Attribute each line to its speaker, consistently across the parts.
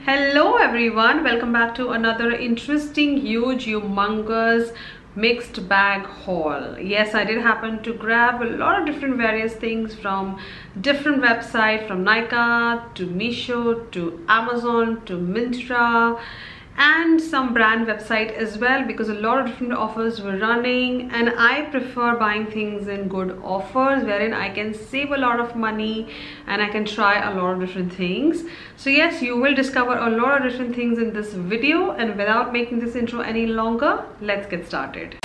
Speaker 1: Hello everyone, welcome back to another interesting, huge, humongous mixed bag haul. Yes, I did happen to grab a lot of different various things from different websites, from Nykaa to Meesho to Amazon to Myntra and some brand website as well, because a lot of different offers were running and I prefer buying things in good offers wherein I can save a lot of money and I can try a lot of different things. So yes, you will discover a lot of different things in this video, and without making this intro any longer, let's get started.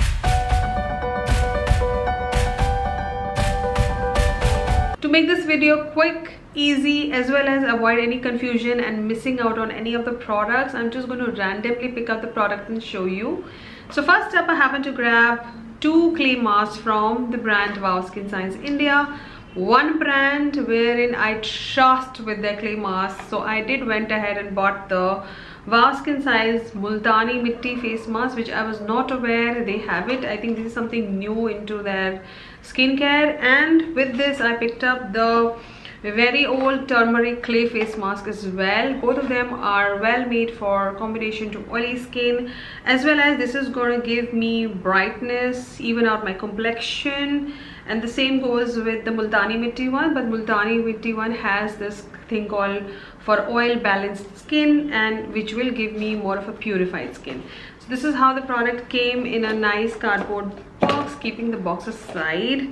Speaker 1: To make this video quick, easy, as well as avoid any confusion and missing out on any of the products, I'm just going to randomly pick up the product and show you. So first up, I happen to grab two clay masks from the brand Wow Skin Science India. One brand wherein I trust with their clay masks. So I did went ahead and bought the Wow Skin Science Multani Mitti face mask, which I was not aware they have it. I think this is something new into their skincare. And with this I picked up the very old turmeric clay face mask as well. Both of them are well made for combination to oily skin, as well as this is going to give me brightness, even out my complexion. And the same goes with the Multani Mitti one, but Multani Mitti one has this thing called for oil balanced skin, and which will give me more of a purified skin. So this is how the product came in a nice cardboard box. Keeping the box aside,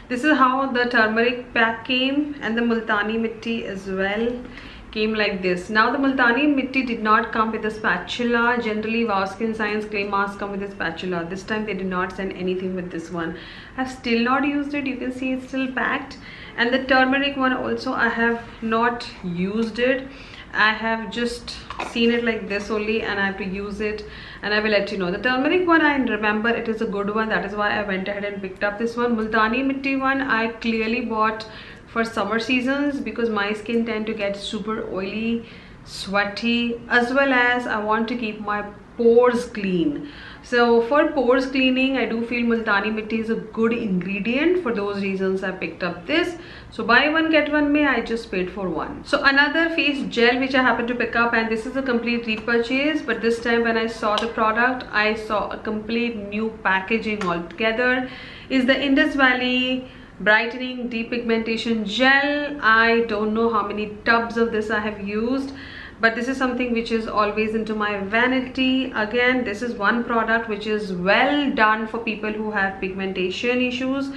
Speaker 1: this is how the turmeric pack came, and the Multani Mitti as well came like this. Now the Multani Mitti did not come with a spatula. Generally Wow Skin Science clay masks come with a spatula. This time they did not send anything with this one. I've still not used it. You can see it's still packed. And the turmeric one also, I have not used it. I have just seen it like this only, and I have to use it, and I will let you know. The turmeric one, I remember it is a good one. That is why I went ahead and picked up this one. Multani Mitti one I clearly bought for summer seasons because my skin tend to get super oily, sweaty, as well as I want to keep my pores clean. So for pores cleaning, I do feel Multani Mitti is a good ingredient. For those reasons I picked up this. So buy one get one may, I just paid for one. So another face gel which I happened to pick up, and this is a complete repurchase, but this time when I saw the product, I saw a complete new packaging altogether, is the Indus Valley brightening depigmentation gel. I don't know how many tubs of this I have used, but this is something which is always into my vanity. Again, this is one product which is well done for people who have pigmentation issues.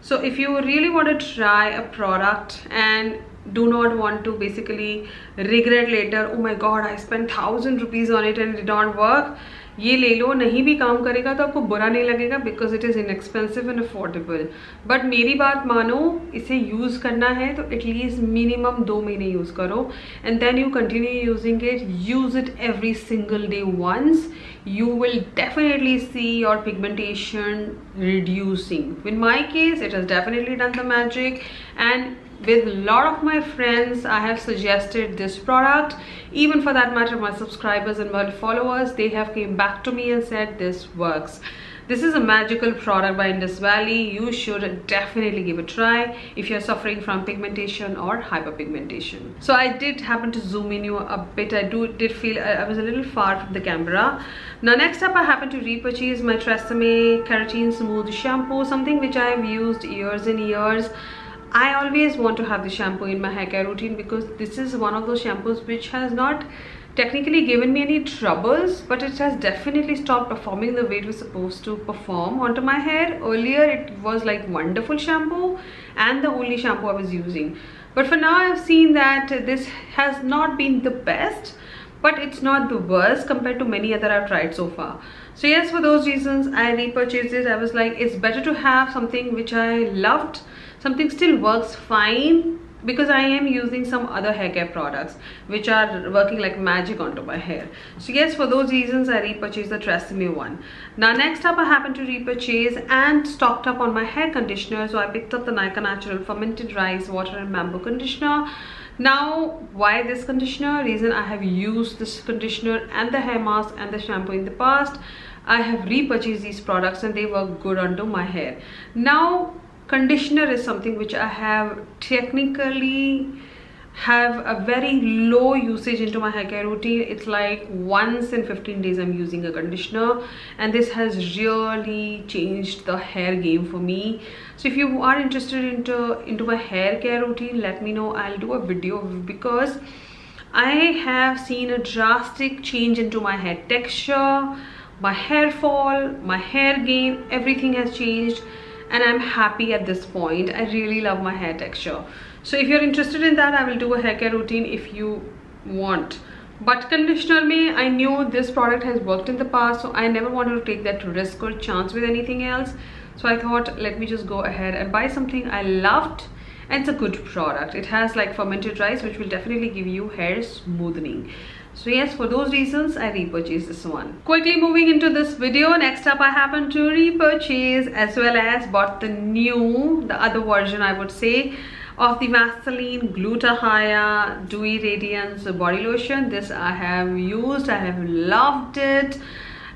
Speaker 1: So if you really want to try a product and do not want to basically regret later, oh my god, I spent 1,000 rupees on it and it did not work, ये ले लो, नहीं भी काम करेगा तो आपको बुरा नहीं लगेगा, because it is inexpensive and affordable. But मेरी बात मानो, इसे यूज़ करना है तो at least minimum 2 महीने यूज़ करो, and then you continue using it. Use it every single day once. You will definitely see your pigmentation reducing. In my case, it has definitely done the magic, and with a lot of my friends I have suggested this product. Even for that matter, my subscribers and my followers, they have came back to me and said this works. This is a magical product by Indus Valley. You should definitely give it a try if you're suffering from pigmentation or hyperpigmentation. So I did happen to zoom in you a bit. I did feel I was a little far from the camera. Now next up, I happen to repurchase my Tresemme Keratin Smooth Shampoo, something which I have used years and years. I always want to have the shampoo in my hair care routine because this is one of those shampoos which has not technically given me any troubles, but it has definitely stopped performing the way it was supposed to perform onto my hair. Earlier it was like wonderful shampoo and the only shampoo I was using, but for now I've seen that this has not been the best, but it's not the worst compared to many other I've tried so far. So yes, for those reasons I repurchased it. I was like, it's better to have something which I loved, something still works fine, because I am using some other hair care products which are working like magic onto my hair. So yes, for those reasons I repurchased the Tresemme one. Now next up, I happen to repurchase and stocked up on my hair conditioner. So I picked up the Nykaa Natural Fermented Rice Water and Bamboo Conditioner. Now why this conditioner? Reason, I have used this conditioner and the hair mask and the shampoo in the past. I have repurchased these products and they work good onto my hair. Now conditioner is something which I have technically have a very low usage into my hair care routine. It's like once in 15 days I'm using a conditioner, and this has really changed the hair game for me. So if you are interested into my hair care routine, let me know. I'll do a video, because I have seen a drastic change into my hair texture, my hair fall, my hair gain, everything has changed, and I'm happy at this point. I really love my hair texture. So if you're interested in that, I will do a hair care routine if you want. But conditioner mein, I knew this product has worked in the past, so I never wanted to take that risk or chance with anything else. So I thought, let me just go ahead and buy something I loved, and it's a good product. It has like fermented rice, which will definitely give you hair smoothing. So yes, for those reasons I repurchased this one. Quickly moving into this video, next up I happened to repurchase as well as bought the other version I would say, of the Vaseline Gluta-Hya Dewy Radiance body lotion. This I have used, I have loved it,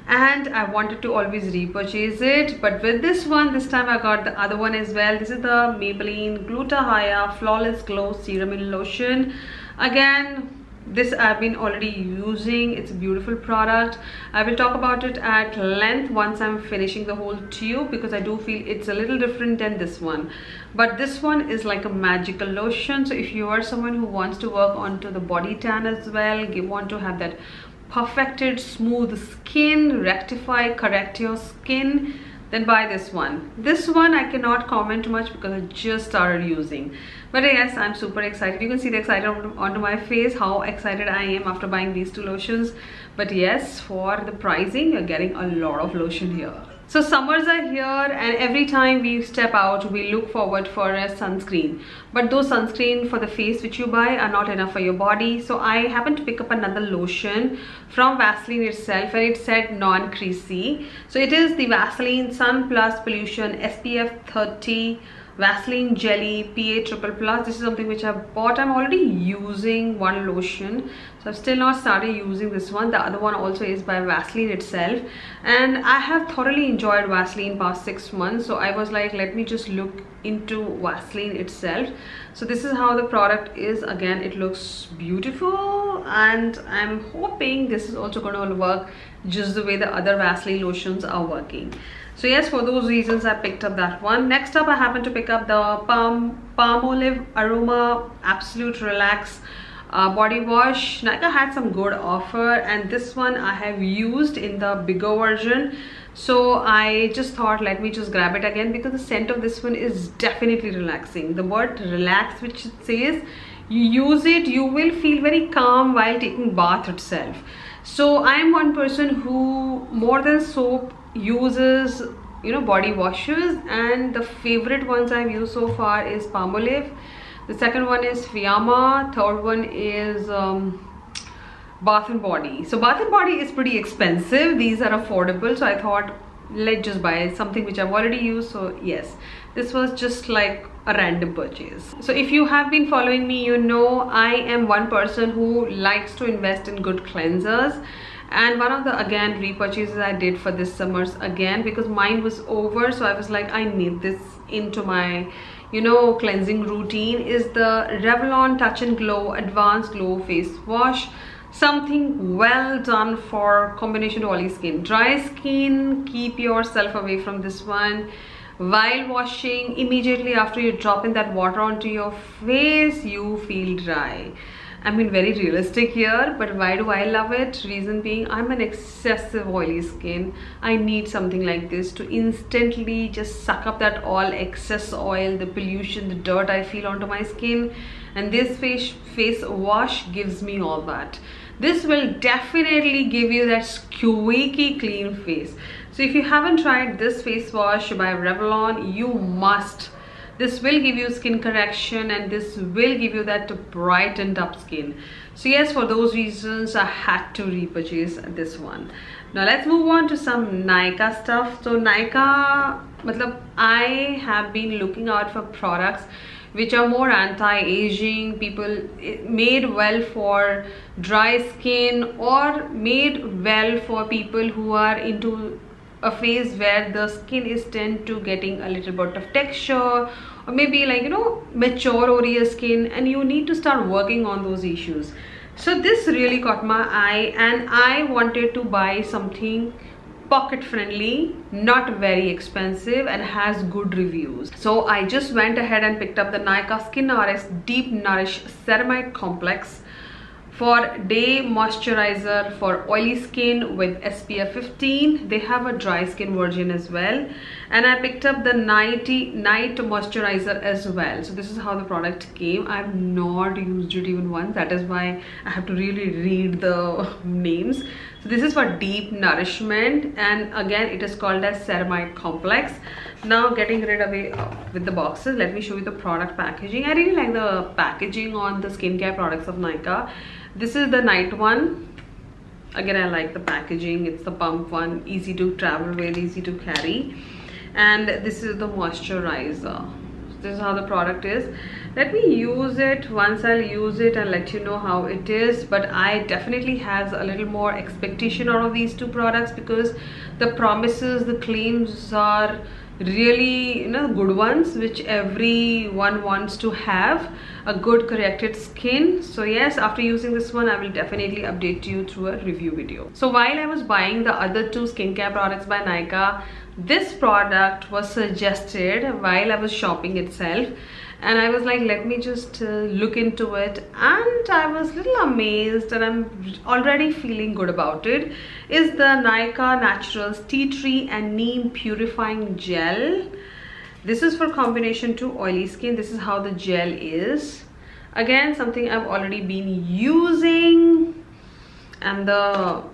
Speaker 1: and I wanted to always repurchase it. But with this one, this time I got the other one as well. This is the Maybelline Gluta-Hya Flawless Glow Serum and Lotion. Again, this I've been already using. It's a beautiful product. I will talk about it at length once I'm finishing the whole tube, because I do feel it's a little different than this one. But this one is like a magical lotion. So if you are someone who wants to work onto the body tan as well, want to have that perfected smooth skin, rectify, correct your skin, then buy this one. This one I cannot comment much because I just started using. But yes, I'm super excited. You can see the excitement onto my face, how excited I am after buying these two lotions. But yes, for the pricing, you're getting a lot of lotion here. So summers are here, and every time we step out, we look forward for a sunscreen. But those sunscreen for the face which you buy are not enough for your body. So I happened to pick up another lotion from Vaseline itself, and it said non-creasy. So it is the Vaseline Sun Plus Pollution SPF 30 Vaseline Jelly PA+++. This is something which I've bought. I'm already using one lotion, so I've still not started using this one. The other one also is by Vaseline itself, and I have thoroughly enjoyed Vaseline past 6 months. So I was like, let me just look into Vaseline itself. So this is how the product is. Again, it looks beautiful, and I'm hoping this is also going to work just the way the other Vaseline lotions are working. So yes, for those reasons I picked up that one. Next up, I happened to pick up the Palmolive Aroma Absolute Relax body wash. Nykaa had some good offer, and this one I have used in the bigger version. So I just thought, let me just grab it again, because the scent of this one is definitely relaxing. The word relax, which it says, you use it, you will feel very calm while taking bath itself. So I am one person who more than soap uses, you know, body washes, and the favorite ones I've used so far is Palmolive. The second one is Fiamma. Third one is Bath and Body. So Bath and Body is pretty expensive. These are affordable, so I thought, let's just buy something which I've already used. So yes, this was just like a random purchase. So if you have been following me, you know I am one person who likes to invest in good cleansers. And one of the, again, repurchases I did for this summer's, again, because mine was over, so I was like, I need this into my, you know, cleansing routine, is the Revlon Touch and Glow Advanced Glow Face Wash. Something well done for combination to oily skin. Dry skin, keep yourself away from this one. While washing, immediately after you drop in that water onto your face, you feel dry. I mean, very realistic here, but why do I love it? Reason being, I'm an excessive oily skin. I need something like this to instantly just suck up that all excess oil, the pollution, the dirt I feel onto my skin. And this face wash gives me all that. This will definitely give you that squeaky clean face. So if you haven't tried this face wash by Revlon, you must. This will give you skin correction, and this will give you that brightened up skin. So yes, for those reasons I had to repurchase this one. Now let's move on to some Nykaa stuff. So Nykaa, I have been looking out for products which are more anti-aging, made well for dry skin, or made well for people who are into a phase where the skin is tend to getting a little bit of texture, or maybe like, you know, mature over your skin and you need to start working on those issues. So this really caught my eye, and I wanted to buy something pocket friendly, not very expensive, and has good reviews. So I just went ahead and picked up the Nykaa Skin RX Deep Nourish Ceramide Complex for day moisturizer for oily skin with SPF 15. They have a dry skin version as well, and I picked up the night moisturizer as well. So this is how the product came. I have not used it even once, that is why I have to really read the names. So this is for deep nourishment, and again it is called as Ceramide Complex. Now getting rid of it with the boxes, let me show you the product packaging. I really like the packaging on the skincare products of Nykaa. This is the night one. Again, I like the packaging. It's the pump one, easy to travel with, easy to carry. And this is the moisturizer. This is how the product is. Let me use it. Once I'll use it and let you know how it is. But I definitely has a little more expectation out of these two products, because the promises, the claims are really, you know, good ones, which everyone wants to have a good corrected skin. So yes, after using this one, I will definitely update you through a review video. So while I was buying the other two skincare products by Nykaa, this product was suggested while I was shopping itself, and I was like, let me just look into it, and I was a little amazed, and I'm already feeling good about it. Is the Nykaa Naturals Tea Tree and Neem Purifying Gel. This is for combination to oily skin. This is how the gel is. Again, something I've already been using, and the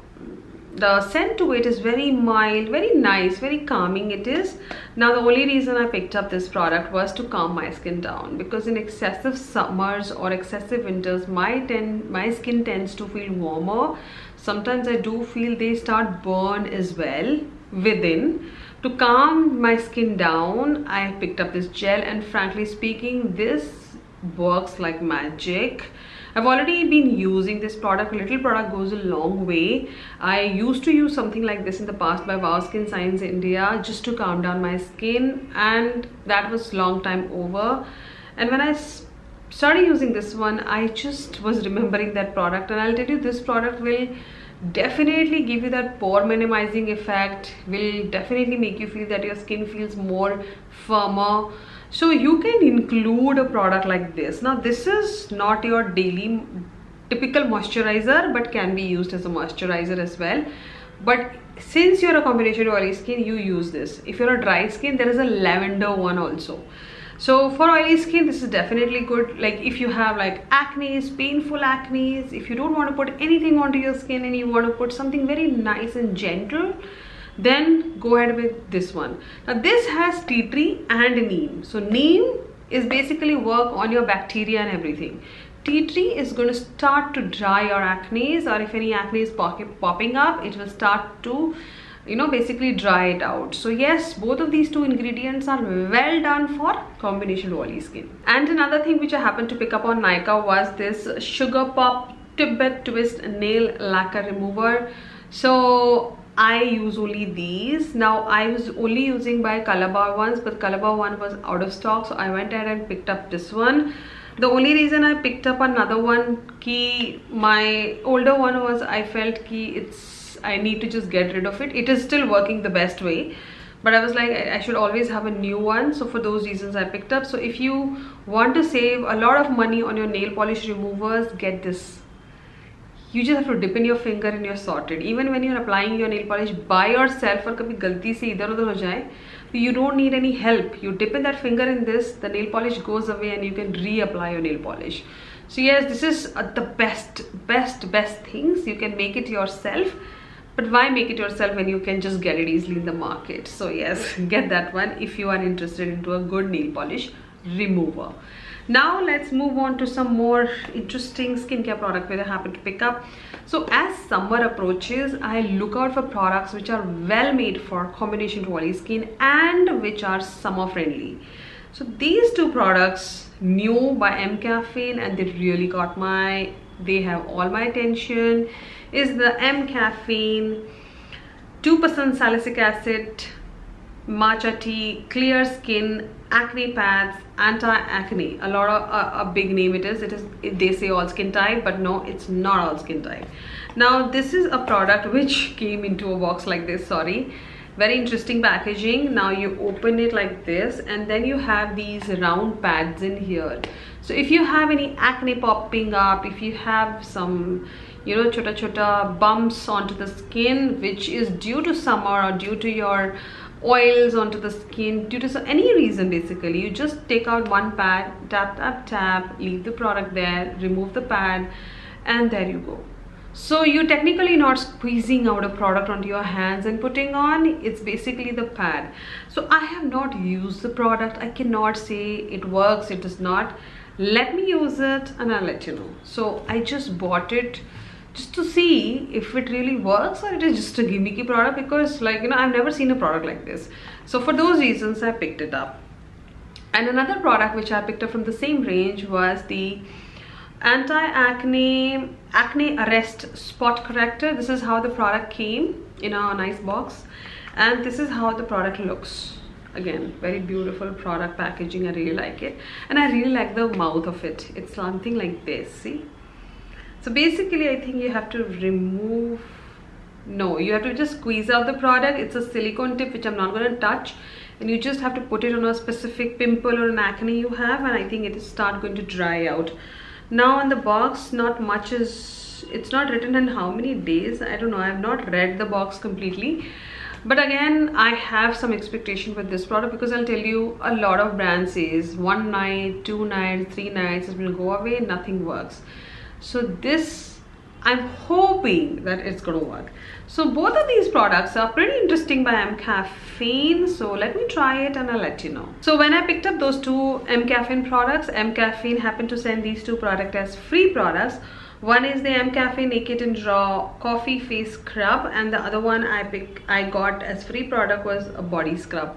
Speaker 1: scent to it is very mild, very nice, very calming it is. Now the only reason I picked up this product was to calm my skin down, because in excessive summers or excessive winters, my skin tends to feel warmer. Sometimes I do feel they start burn as well within. To calm my skin down, I picked up this gel, and frankly speaking, this works like magic. I've already been using this product. A little product goes a long way. I used to use something like this in the past by Wow Skin Science India, just to calm down my skin, and that was long time over. And when I started using this one, I just was remembering that product, and I'll tell you, this product will definitely give you that pore minimizing effect, will definitely make you feel that your skin feels more firmer. So you can include a product like this. Now this is not your daily typical moisturizer, but can be used as a moisturizer as well. But since you're a combination oily skin, you use this. If you're a dry skin, there is a lavender one also. So for oily skin, this is definitely good. Like if you have like acne, painful acne, if you don't want to put anything onto your skin and you want to put something very nice and gentle, then go ahead with this one. Now this has tea tree and neem. So neem is basically work on your bacteria and everything. Tea tree is going to start to dry your acne, or if any acne is popping up, it will start to, you know, basically dry it out. So yes, both of these two ingredients are well done for combination oily skin. And another thing which I happened to pick up on Nykaa was this Sugar Pop Tibet Twist Nail Lacquer Remover. So I use only these. Now I was only using by Calabar ones, but Calabar one was out of stock, so I went ahead and picked up this one. The only reason I picked up another one, my older one, was I felt I need to just get rid of it. It is still working the best way, but I was like, I should always have a new one. So for those reasons I picked up. So if you want to save a lot of money on your nail polish removers, get this. You just have to dip in your finger and you're sorted. Even when you're applying your nail polish by yourself, or kabhi galti se idhar udhar ho jaye, you don't need any help. You dip in that finger in this, the nail polish goes away, and you can reapply your nail polish. So yes, this is the best things. You can make it yourself. But why make it yourself when you can just get it easily in the market? So yes, get that one if you are interested into a good nail polish remover. Now let's move on to some more interesting skincare product which I happen to pick up. So as summer approaches, I look out for products which are well made for combination to oily skin and which are summer friendly. So these two products, new by M Caffeine, and they really they have all my attention, is the M Caffeine 2% salicylic acid matcha tea, clear skin, acne pads, anti-acne. A lot of a big name it is. They say all skin type, but no, it's not all skin type. Now this is a product which came into a box like this. Sorry, very interesting packaging. Now you open it like this, and then you have these round pads in here. So if you have any acne popping up, if you have some, you know, chota bumps onto the skin, which is due to summer or due to your oils onto the skin, due to any reason, basically you just take out one pad, tap, leave the product there, remove the pad, and there you go. So you're technically not squeezing out a product onto your hands and putting on. It's basically the pad. So I have not used the product. I cannot say it works, it does not. Let me use it and I'll let you know. So I just bought it just to see if it really works or it is just a gimmicky product, because, like, you know, I've never seen a product like this. So for those reasons I picked it up. And another product which I picked up from the same range was the anti-acne arrest spot corrector. This is how the product came in a nice box, and this is how the product looks. Again, very beautiful product packaging. I really like it, and I really like the mouth of it. It's something like this, see. So basically I think you have to remove, no, you have to just squeeze out the product. It's a silicone tip which I'm not going to touch, and you just have to put it on a specific pimple or an acne you have, and I think it is start going to dry out. Now on the box, not much is, it's not written in how many days, I don't know. I have not read the box completely, but again I have some expectation with this product, because I'll tell you, a lot of brands says 1 night, 2 nights, 3 nights it will go away, nothing works. So this, I'm hoping that it's going to work. So both of these products are pretty interesting by M-Caffeine. So let me try it and I'll let you know. So when I picked up those two M-Caffeine products, M-Caffeine happened to send these two products as free products. One is the M-Caffeine Naked and Raw Coffee Face Scrub, and the other one I got as free product was a body scrub.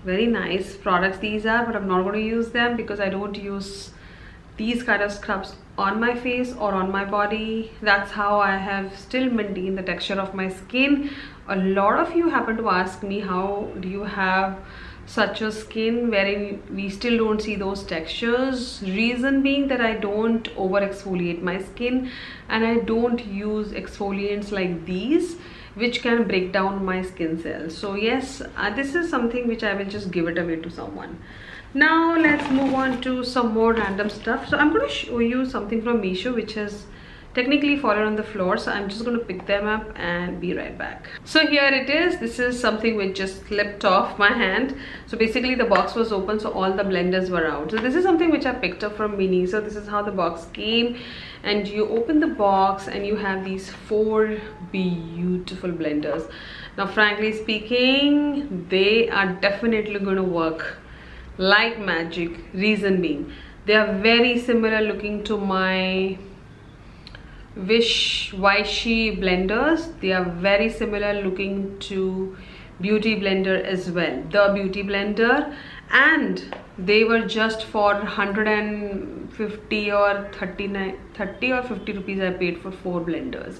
Speaker 1: Very nice products these are, but I'm not going to use them because I don't use these kind of scrubs on my face or on my body. That's how I have still maintained the texture of my skin. A lot of you happen to ask me, how do you have such a skin wherein we still don't see those textures? Reason being that I don't over exfoliate my skin, and I don't use exfoliants like these which can break down my skin cells. So yes, this is something which I will just give it away to someone. Now let's move on to some more random stuff. So I'm going to show you something from Meesho which has technically fallen on the floor, so I'm just going to pick them up and be right back. So here it is. This is something which just slipped off my hand. So basically the box was open, so all the blenders were out. So this is something which I picked up from Mini. So this is how the box came, and you open the box and you have these 4 beautiful blenders. Now frankly speaking, they are definitely going to work like magic. Reason being, they are very similar looking to my Vichy blenders. They are very similar looking to Beauty Blender as well, the Beauty Blender, and they were just for 150 or 30 or 50 rupees I paid for 4 blenders.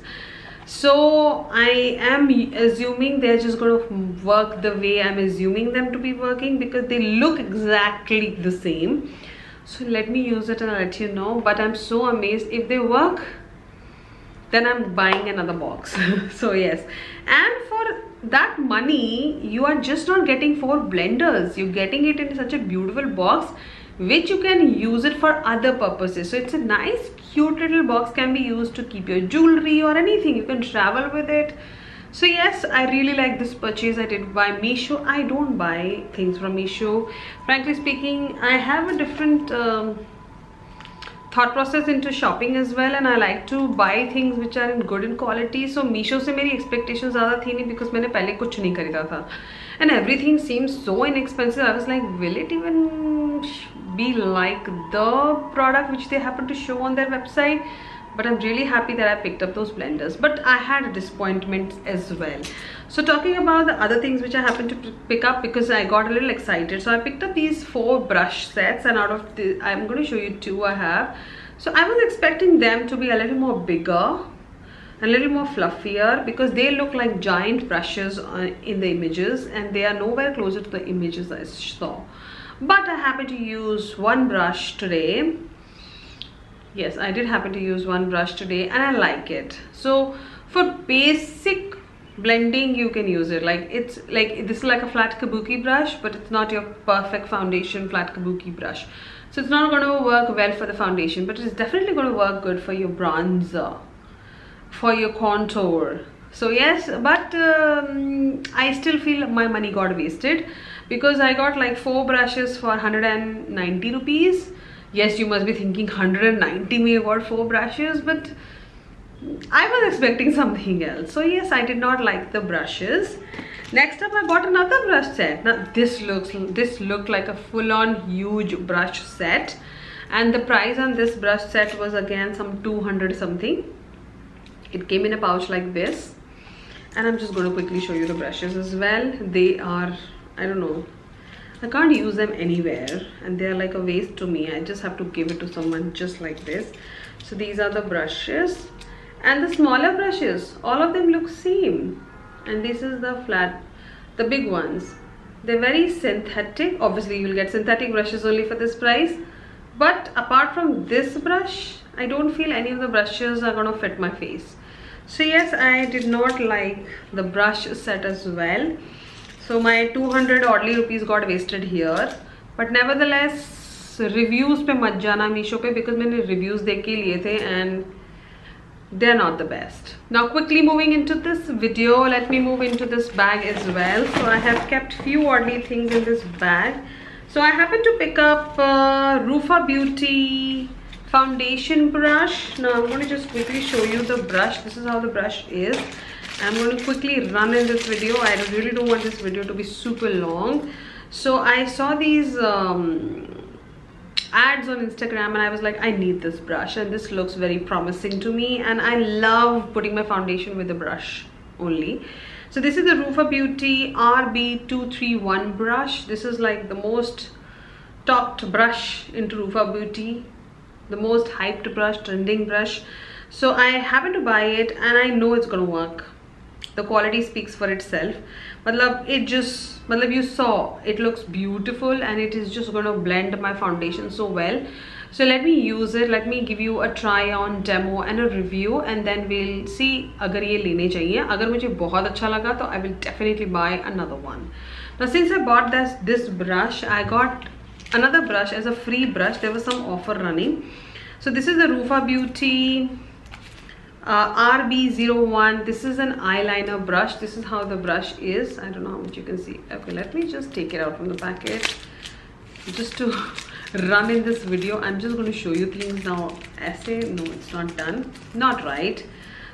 Speaker 1: So I am assuming they're just going to work the way I'm assuming them to be working, because they look exactly the same. So let me use it and I'll let you know. But I'm so amazed. If they work, then I'm buying another box. So yes, and for that money you are just not getting 4 blenders, you're getting it in such a beautiful box which you can use it for other purposes. So it's a nice cute little box, can be used to keep your jewelry or anything. You can travel with it. So yes, I really like this purchase I did by Meesho. I don't buy things from Meesho, frankly speaking. I have a different thought process into shopping as well, and I like to buy things which are in good in quality. So Meesho से मेरी expectations ज़्यादा थी नहीं, because मैंने पहले कुछ नहीं खरीदा था, and everything seems so inexpensive. I was like, will it even be like the product which they happen to show on their website? But I'm really happy that I picked up those blenders. But I had a disappointment as well. So talking about the other things which I happened to pick up, because I got a little excited, so I picked up these 4 brush sets, and out of the, I'm going to show you 2 I have. So I was expecting them to be a little more bigger, a little more fluffier, because they look like giant brushes in the images, and they are nowhere closer to the images I saw. But I happen to use one brush today. Yes, I did happen to use one brush today, and I like it. So for basic blending you can use it. Like, it's like, this is like a flat kabuki brush, but it's not your perfect foundation flat kabuki brush. So it's not going to work well for the foundation, but it's definitely going to work good for your bronzer, for your contour. So yes, but I still feel my money got wasted, because I got like 4 brushes for 190 rupees. Yes, you must be thinking 190 me got 4 brushes, but I was expecting something else. So yes, I did not like the brushes. Next up, I bought another brush set. Now this looked like a full-on huge brush set, and the price on this brush set was again some 200 something. It came in a pouch like this, and I'm just going to quickly show you the brushes as well. They are, I don't know, I can't use them anywhere, and they are like a waste to me. I just have to give it to someone just like this. So these are the brushes, and the smaller brushes, all of them look same. And this is the flat, the big ones. They're very synthetic. Obviously you'll get synthetic brushes only for this price, but apart from this brush, I don't feel any of the brushes are gonna fit my face. So yes, I did not like the brush set as well. So my 200 oddly rupees got wasted here. But nevertheless, reviews पे मत जाना Meesho पे, because मैंने reviews देख के लिए थे and they're not the best. Now quickly moving into this video, let me move into this bag as well. So I have kept few oddly things in this bag. So I happened to pick up Rufa Beauty foundation brush. Now I'm going to just quickly show you the brush. This is how the brush is. I'm going to quickly run in this video. I really don't want this video to be super long. So I saw these ads on Instagram, and I was like, I need this brush, and this looks very promising to me, and I love putting my foundation with the brush only. So this is the Rufa Beauty RB231 brush. This is like the most topped brush into Rufa Beauty, the most hyped brush, trending brush. So I happen to buy it, and I know it's gonna work. The quality speaks for itself. You saw it looks beautiful, and it is just gonna blend my foundation so well. So let me use it. Let me give you a try on demo and a review, and then we'll see अगर ये लेने चाहिए. अगर मुझे बहुत अच्छा लगा तो I will definitely buy another one. Now since I bought this brush, I got another brush as a free brush. There was some offer running. So this is the Rufa Beauty RB01. This is an eyeliner brush. This is how the brush is. I don't know how much you can see. Okay, let me just take it out from the packet just to run in this video. I'm just going to show you things now. Essay, no, it's not done, not right.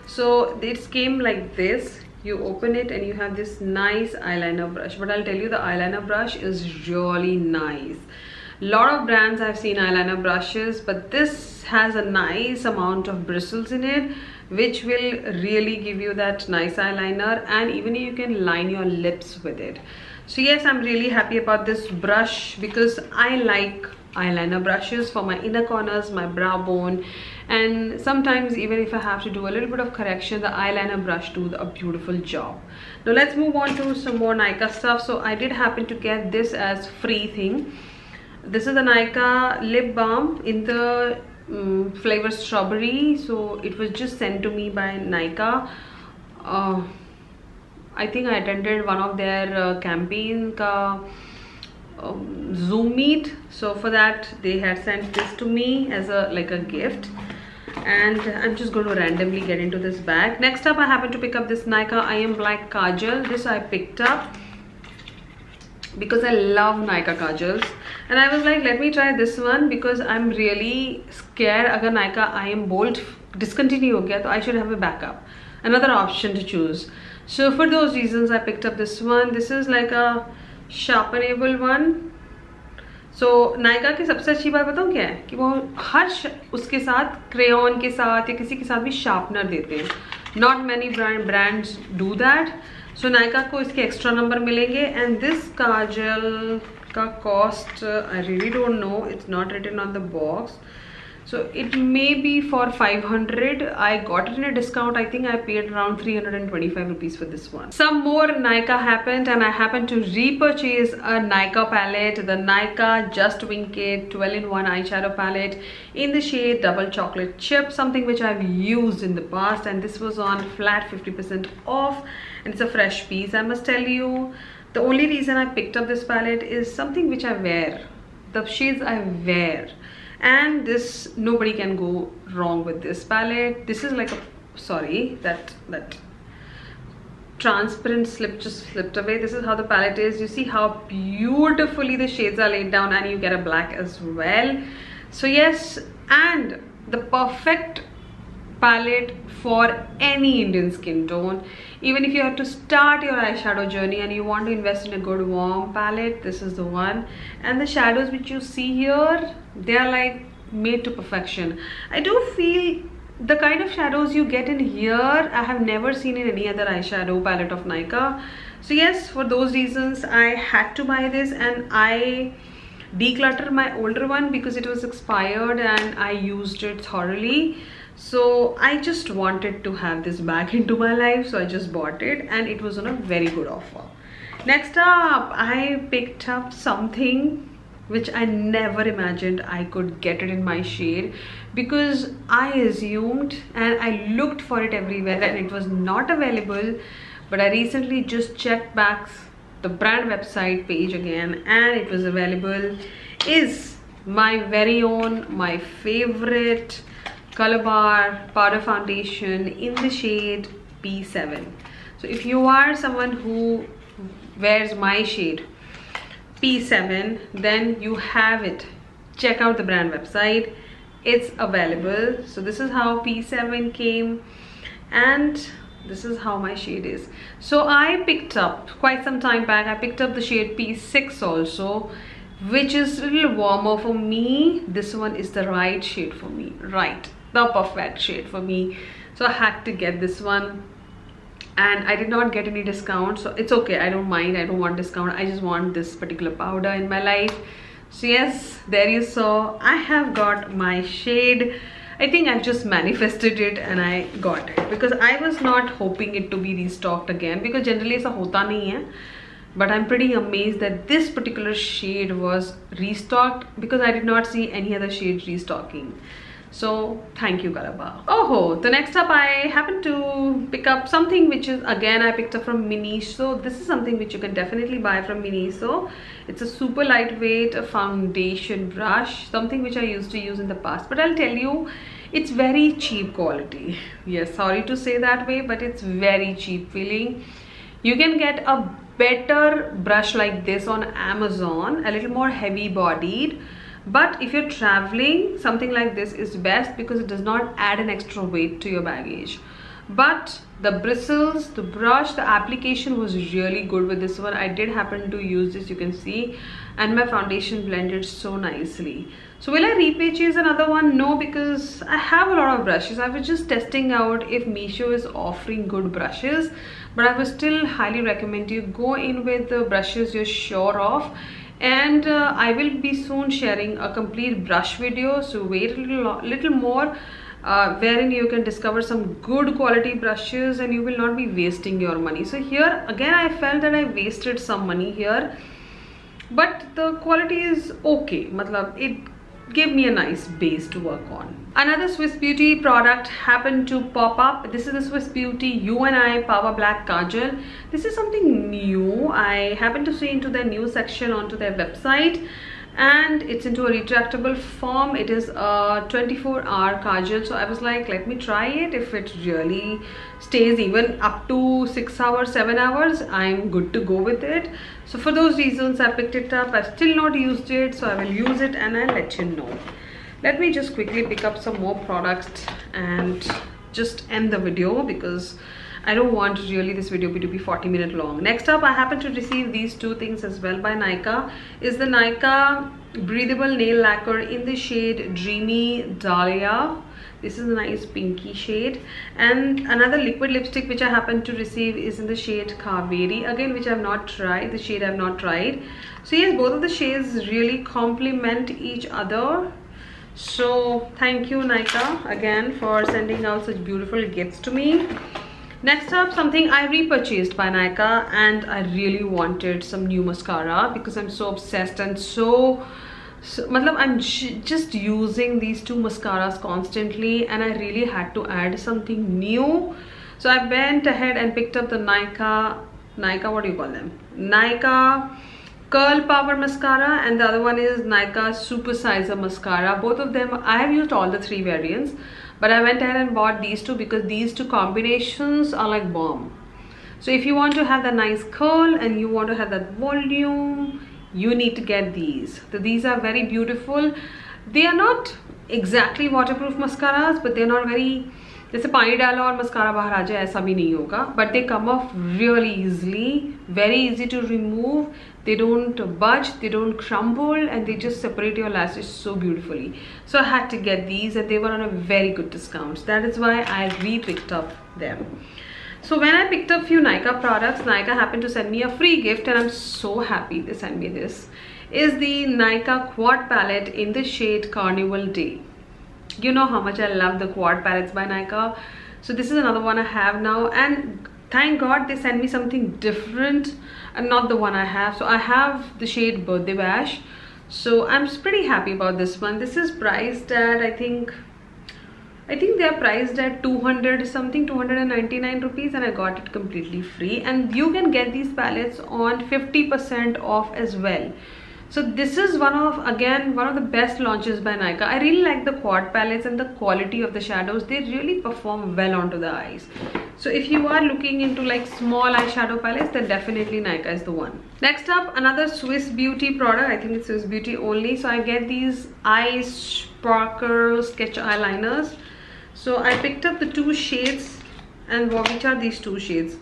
Speaker 1: So it came like this. You open it and you have this nice eyeliner brush, but I'll tell you, the eyeliner brush is really nice. Lot of brands I've seen eyeliner brushes, but this has a nice amount of bristles in it, which will really give you that nice eyeliner, and even you can line your lips with it. So yes, I'm really happy about this brush, because I like eyeliner brushes for my inner corners, my brow bone, and sometimes even if I have to do a little bit of correction, the eyeliner brush do a beautiful job. Now let's move on to some more Nykaa stuff. So I did happen to get this as free thing. This is the Nykaa lip balm in the flavor strawberry. So it was just sent to me by Nykaa. I think I attended one of their campaign Zoom meet. So for that they had sent this to me as like a gift, and I'm just going to randomly get into this bag. Next up, I happen to pick up this Nykaa I Am Black Kajal. This I picked up because I love Nykaa kajals, and I was like, let me try this one, because I'm really scared agar Nykaa I Am Bold discontinue ho gaya, to I should have a backup, another option to choose. So for those reasons I picked up this one. This is like a sharpenable one. So Nykaa की सबसे अच्छी बात बताऊँ क्या है कि वो हर उसके साथ क्रेयॉन के साथ या किसी के साथ भी शार्पनर देते हैं. Not many brands do that. So Nykaa को इसके एक्स्ट्रा नंबर मिलेंगे. एंड दिस काजल का cost I really don't know, it's not written on the box. So it may be for 500. I got it in a discount. I think I paid around 325 rupees for this one. Some more Nykaa happened, and I happened to repurchase a Nykaa palette, the Nykaa Just Wink It 12-in-1 eyeshadow palette in the shade Double Chocolate Chip, something which I've used in the past, and this was on flat 50% off, and it's a fresh piece. I must tell you, the only reason I picked up this palette is something which I wear, the shades I wear. And this, nobody can go wrong with this palette. This is like a, sorry, that transparent slip just slipped away. This is how the palette is. You see how beautifully the shades are laid down, and you get a black as well. So yes, and the perfect palette for any Indian skin tone. Even if you have to start your eyeshadow journey and you want to invest in a good warm palette, this is the one. And the shadows which you see here, they are like made to perfection. I do feel the kind of shadows you get in here, I have never seen in any other eyeshadow palette of Nykaa. So yes, for those reasons I had to buy this, and I decluttered my older one because it was expired and I used it thoroughly. So I just wanted to have this back into my life, so I just bought it, and it was on a very good offer. Next up, I picked up something which I never imagined I could get it in my shade, because I assumed and I looked for it everywhere and it was not available. But I recently just checked back the brand website page again, and it was available. Is my very own, my favorite Calabar powder foundation in the shade P7. So if you are someone who wears my shade P7, then you have it. Check out the brand website, it's available. So this is how P7 came, and this is how my shade is. So I picked up, quite some time back, I picked up the shade P6 also, which is a little warmer for me. This one is the right shade for me, right, the perfect shade for me. So I had to get this one, and I did not get any discount, so it's okay. I don't mind, I don't want discount, I just want this particular powder in my life. So yes, there you saw, I have got my shade. I think I've just manifested it and I got it, because I was not hoping it to be restocked again, because generally aisa hota nahi hai. But I'm pretty amazed that this particular shade was restocked, because I did not see any other shade restocking. So thank you, Calabar. Oh, the next up, I happened to pick up something which is, again, I picked up from Miniso. This is something which you can definitely buy from Miniso. It's a super lightweight foundation brush, something which I used to use in the past, but I'll tell you, it's very cheap quality. Yes, sorry to say that way, but it's very cheap feeling. You can get a better brush like this on Amazon, a little more heavy bodied. But if you're traveling, something like this is best, because it does not add an extra weight to your baggage. But the bristles, the brush, the application was really good with this one. I did happen to use this, you can see, and my foundation blended so nicely. So will I repurchase another one? No, because I have a lot of brushes. I was just testing out if Meesho is offering good brushes, but I would still highly recommend you go in with the brushes you're sure of. And I will be soon sharing a complete brush video, so wait a little more, wherein you can discover some good quality brushes and you will not be wasting your money. So here again, I felt that I wasted some money here, but the quality is okay. Matlab, it gave me a nice base to work on. Another Swiss Beauty product happened to pop up. This is the Swiss Beauty You and I Power Black Kajal. This is something new. I happened to see into their new section onto their website, and it's into a retractable form. It is a 24-hour kajal, so I was like, let me try it. If it really stays even up to 6 hours, 7 hours, I'm good to go with it. So for those reasons, I picked it up. I've still not used it, so I will use it and I'll let you know. Let me just quickly pick up some more products and just end the video, because I don't want really this video to be 40-minute long. Next up, I happen to receive these two things as well by Nykaa. Is the Nykaa breathable nail lacquer in the shade Dreamy Dahlia. This is a nice pinky shade. And another liquid lipstick which I happen to receive is in the shade Kaveri, again, which I have not tried. The shade I have not tried. So yes, both of the shades really complement each other. So thank you Nykaa again for sending out such beautiful gifts to me. Next up, something I repurchased by Nykaa, and I really wanted some new mascara because I'm so obsessed and I'm just using these two mascaras constantly, and I really had to add something new. So I went ahead and picked up the Nykaa, what do you call them? Nykaa Curl Power Mascara, and the other one is Nykaa Super Sizer Mascara. Both of them, I have used all the three variants, but I went ahead and bought these two because these two combinations are like bomb. So if you want to have that nice curl and you want to have that volume, you need to get these. So these are very beautiful. They are not exactly waterproof mascaras, but they're not very, जैसे पानी डालो और mascara बाहर आ जाए ऐसा भी नहीं होगा, but they come off really easily, very easy to remove. They don't budge, they don't crumble, and they just separate your lashes so beautifully. So I had to get these, and they were on a very good discount. That is why I re-picked up them. So when I picked up few Nykaa products, Nykaa happened to send me a free gift, and I'm so happy they sent me this. Is the Nykaa Quad Palette in the shade Carnival Day. You know how much I love the quad palettes by Nykaa. So this is another one I have now, and thank God they sent me something different and not the one I have. So I have the shade Birthday Bash. So I'm pretty happy about this one. This is priced at, I think they are priced at 200 something, 299 rupees, and I got it completely free. And you can get these palettes on 50% off as well. So this is one of the best launches by Nykaa. I really like the quad palettes and the quality of the shadows. They really perform well onto the eyes. So if you are looking into like small eyeshadow palettes, then definitely Nykaa is the one. Next up, another Swiss Beauty product. I think it's Swiss Beauty only. So I get these Eye Sparkle Sketch Eyeliners. So I picked up the two shades, and which are these two shades?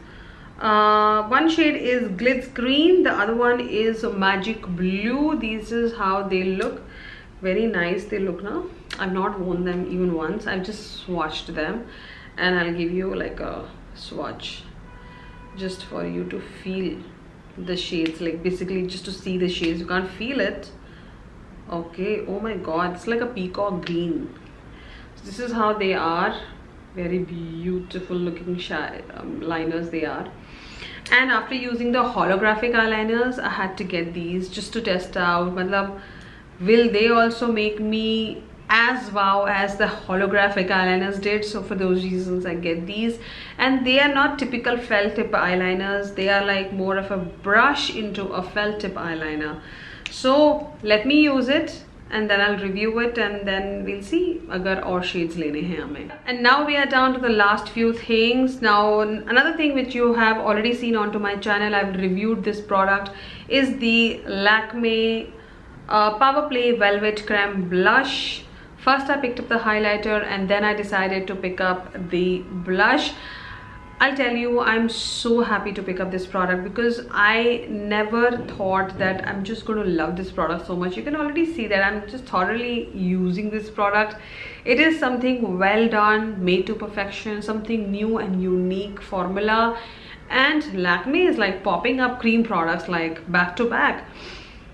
Speaker 1: One shade is Glitz Green, the other one is Magic Blue. This is how they look. Very nice they look now. I've not worn them even once. I've just swatched them, and I'll give you like a swatch just for you to feel the shades, like basically just to see the shades. You can't feel it. Okay, oh my god, it's like a peacock green. So this is how they are. Very beautiful looking liners they are. And after using the holographic eyeliners, I had to get these just to test out. Will they also make me as wow as the holographic eyeliners did? So for those reasons I get these. And they are not typical felt tip eyeliners. They are like more of a brush into a felt tip eyeliner. So let me use it, and then I'll review it, and then we'll see agar aur shades lene hain hame. And now we are down to the last few things. Now another thing which you have already seen onto my channel, I've reviewed this product, is the Lakme Power Play Velvet Creme Blush. First I picked up the highlighter, and then I decided to pick up the blush. I'll tell you, I'm so happy to pick up this product because I never thought that I'm just going to love this product so much. You can already see that I'm just thoroughly using this product. It is something well done, made to perfection, something new and unique formula. And Lakme is like popping up cream products like back to back.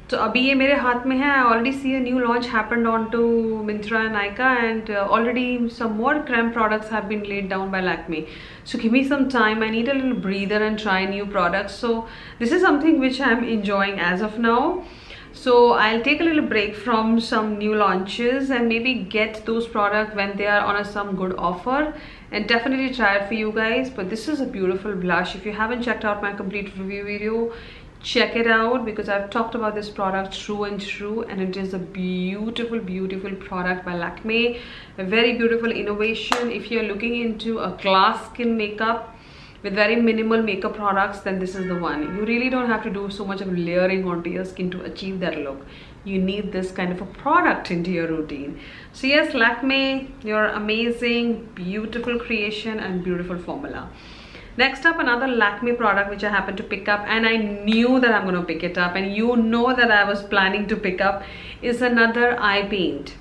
Speaker 1: So abhi ye mere haath mein hai. I already see a new launch happened onto Myntra and Nykaa, and already some more creme products have been laid down by Lakme. So give me some time. I need a little breather and try new products. So this is something which I'm enjoying as of now. So I'll take a little break from some new launches and maybe get those products when they are on some good offer, and definitely try it for you guys. But this is a beautiful blush. If you haven't checked out my complete review video, check it out, because I've talked about this product through and through, and it is a beautiful product by Lakme. A very beautiful innovation. If you're looking into a glass skin makeup with very minimal makeup products, then this is the one. You really don't have to do so much of layering onto your skin to achieve that look. You need this kind of a product into your routine. So yes, Lakme, you're amazing, beautiful creation and beautiful formula. Next up, another Lakme product which I happened to pick up, and I knew that I'm going to pick it up, and you know that I was planning to pick up, is another eye paint.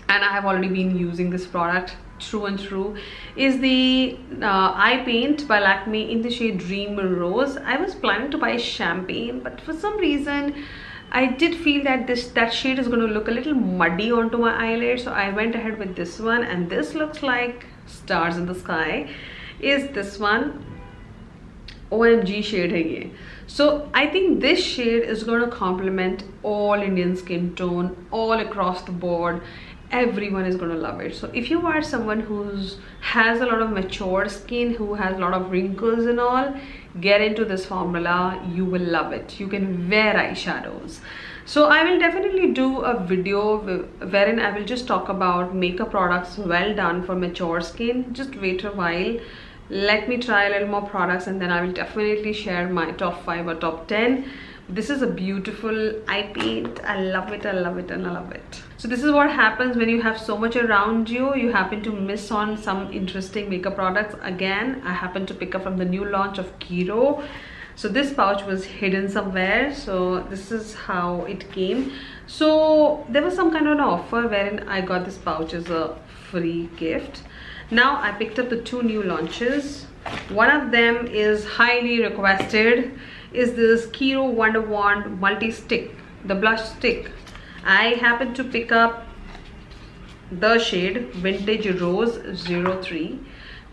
Speaker 1: And I have already been using this product through and through. Is the eye paint by Lakme in the shade Dream Rose. I was planning to buy champagne, but for some reason I did feel that that shade is going to look a little muddy onto my eyelid, so I went ahead with this one, and this looks like stars in the sky. Is this one. OMG shade hai ye. So I think this shade is going to complement all Indian skin tone all across the board. Everyone is going to love it. So if you are someone who's has a lot of mature skin, who has a lot of wrinkles and all, get into this formula. You will love it. You can wear eyeshadows. So I will definitely do a video wherein I will just talk about makeup products well done for mature skin. Just wait a while, let me try a little more products, and then I will definitely share my top 5 or top 10. This is a beautiful eye paint. I love it, I love it, and I love it. So this is what happens when you have so much around you. You happen to miss on some interesting makeup products. Again, I happen to pick up from the new launch of Kiro. So this pouch was hidden somewhere, so this is how it came. So there was some kind of an offer wherein I got this pouch as a free gift. Now I picked up the 2 new launches. One of them is highly requested, is this Kiro Wonder Wand multi-stick, the blush stick. I happened to pick up the shade Vintage Rose 03.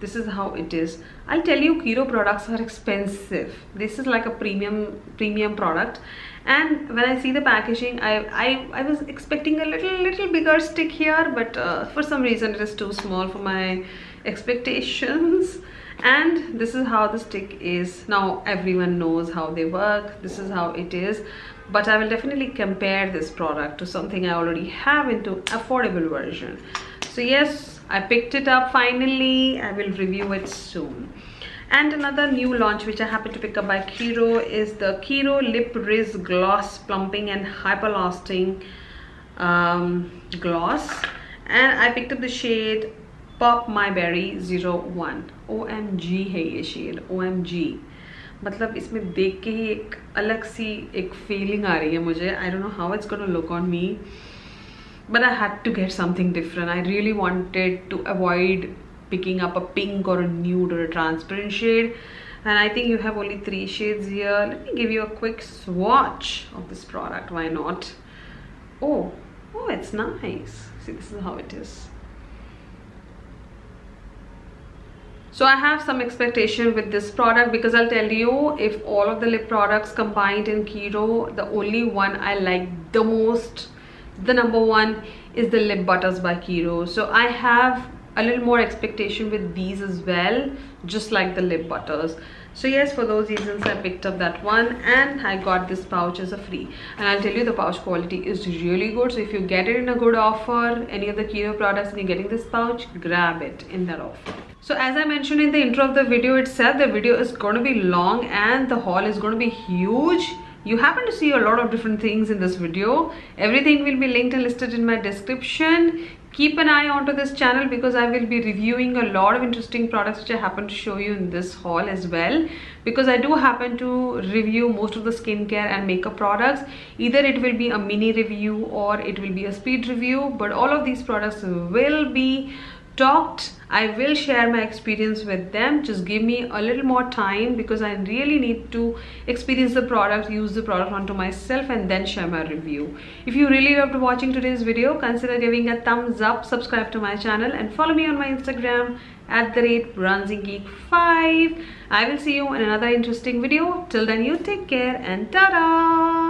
Speaker 1: This is how it is. I'll tell you, Kiro products are expensive. This is like a premium product, and when I see the packaging, I was expecting a little bigger stick here, but for some reason it is too small for my expectations. And this is how the stick is. Now everyone knows how they work. This is how it is, but I will definitely compare this product to something I already have into affordable version. So yes, I picked it up finally. I will review it soon. And another new launch which I happen to pick up by Kiro is the Kiro Lip Riz Gloss Plumping and Hyperlasting Gloss, and I picked up the shade Pop My Berry 01. OMG है ये shade, OMG. मतलब इसमें देख के ही एक अलग सी एक feeling आ रही है मुझे. I don't know how it's gonna look on me, but I had to get something different. I really wanted to avoid picking up a pink or a nude or a transparent shade, and I think you have only 3 shades here. Let me give you a quick swatch of this product. Why not? Oh, it's nice. See, this is how it is. So I have some expectation with this product, because I'll tell you, if all of the lip products combined in Kiro, the only one I like the most, the number one, is the lip butters by Kiro. So I have a little more expectation with these as well, just like the lip butters. So yes, for those reasons I picked up that one, and I got this pouch as a free. And I'll tell you, the pouch quality is really good. So if you get it in a good offer, any of the Kiro products, and you're getting this pouch, grab it in that offer. So as I mentioned in the intro of the video itself, the video is going to be long and the haul is going to be huge. You happen to see a lot of different things in this video. Everything will be linked and listed in my description. Keep an eye onto this channel, because I will be reviewing a lot of interesting products which I happen to show you in this haul as well, because I do happen to review most of the skincare and makeup products. Either it will be a mini review or it will be a speed review, but all of these products will be talked. I will share my experience with them. Just give me a little more time, because I really need to experience the product, use the product onto myself, and then share my review. If you really loved watching today's video, consider giving a thumbs up, subscribe to my channel, and follow me on my Instagram @BronzingGeek5. I will see you in another interesting video. Till then, you take care and ta-da!